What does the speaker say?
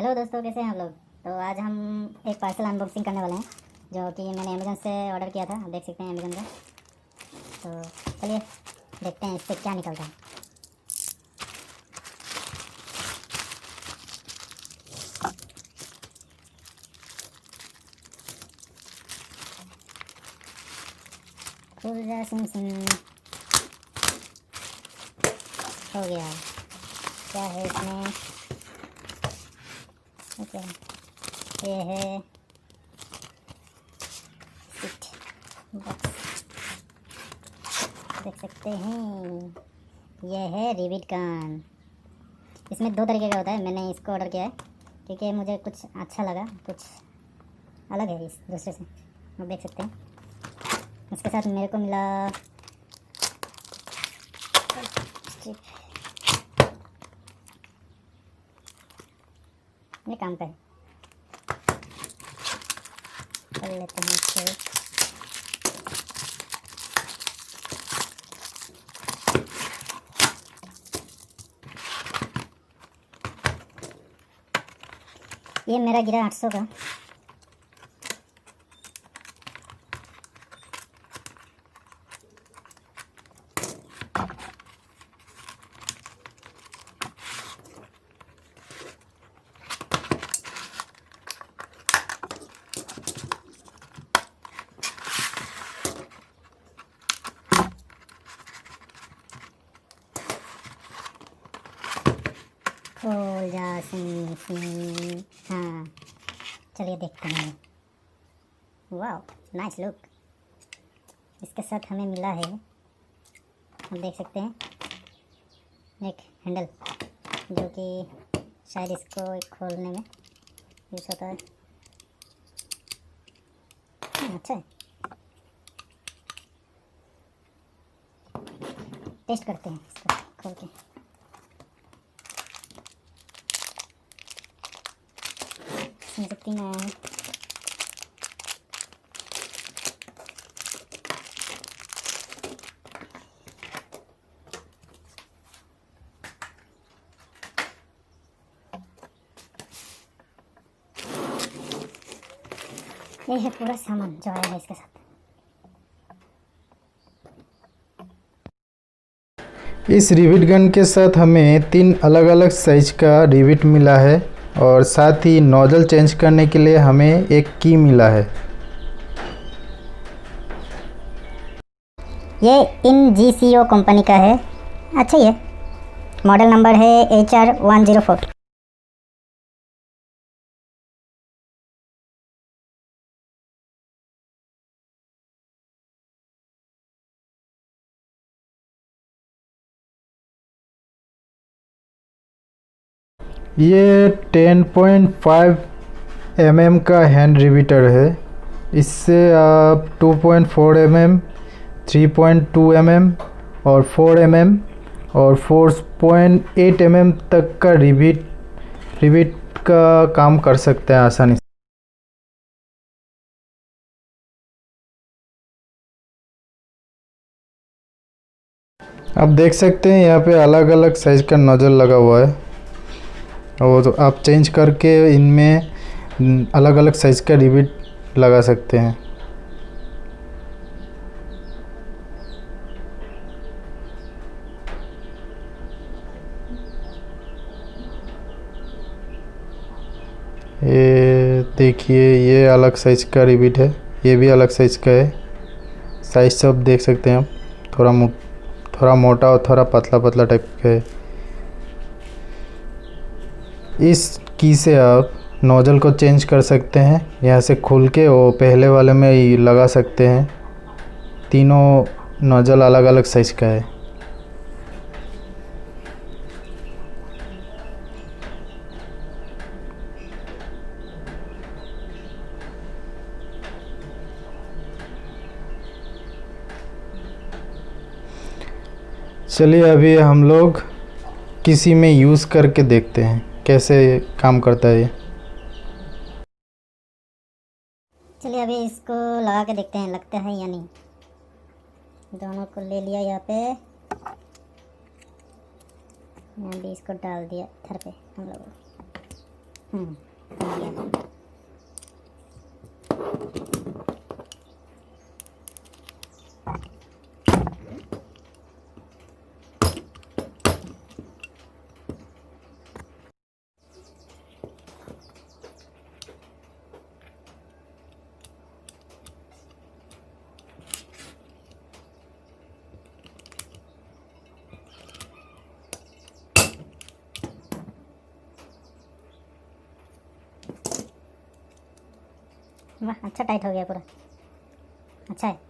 Hello दोस्तों, कैसे हैं आप लोग। तो आज हम एक पार्सल अनबॉक्सिंग करने वाले हैं जो कि मैंने अमेज़न से ऑर्डर किया था। आप देख सकते हैं अमेज़न का। तो चलिए देखते हैं इससे क्या निकलता है। सिम सिम हो गया। क्या है इसमें? ओके, ये है सीट बॉक्स, देख सकते हैं। ये है रिविट गन। इसमें दो तरीके का होता है। मैंने इसको ऑर्डर किया है क्योंकि मुझे कुछ अच्छा लगा, कुछ अलग है इस दूसरे से। आप देख सकते हैं। उसके साथ मेरे को मिला स्ट्रिप। ये काम का है। कर लेते हैं इसको। ये मेरा गिरा 800 का। खोल जा सिम। हाँ, चलिए देखते हैं। वाह, नाइस लुक। इसके साथ हमें मिला है, आप देख सकते हैं, एक हैंडल जो कि शायद इसको खोलने में यूज़ होता है। अच्छा है, टेस्ट करते हैं इसको खोल के। इसमें से 3 आया है। ये है पूरा सामान जो आया है इसके साथ। इस रिविट गन के साथ हमें 3 अलग अलग साइज का रिविट मिला है और साथ ही नोजल चेंज करने के लिए हमें एक की मिला है। ये INGCO कंपनी का है। अच्छा ही है। मॉडल नंबर है HR104। ये 10.5 mm का हैंड रिविटर है। इससे आप 2.4 mm, 3.2 mm और 4 mm और 4.8 mm तक का रिविट का काम कर सकते हैं आसानी से। आप देख सकते हैं यहाँ पे अलग अलग साइज का नोजल लगा हुआ है और तो आप चेंज करके इनमें अलग अलग साइज का रिविट लगा सकते हैं। ये देखिए, ये अलग साइज का रिविट है, ये भी अलग साइज का है। साइज सब देख सकते हैं आप, थोड़ा मोटा और थोड़ा पतला पतला टाइप का है। इस की से आप नोजल को चेंज कर सकते हैं। यहाँ से खोल के वो पहले वाले में ही लगा सकते हैं। तीनों नोजल अलग अलग साइज का है। चलिए अभी हम लोग किसी में यूज़ करके देखते हैं कैसे काम करता है ये। चलिए अभी इसको लगा के देखते हैं लगता है या नहीं। दोनों को ले लिया यहाँ पे, यहाँ भी इसको डाल दिया इधर पे हम लोग। बन गया। वाह, अच्छा टाइट हो गया पूरा, अच्छा है।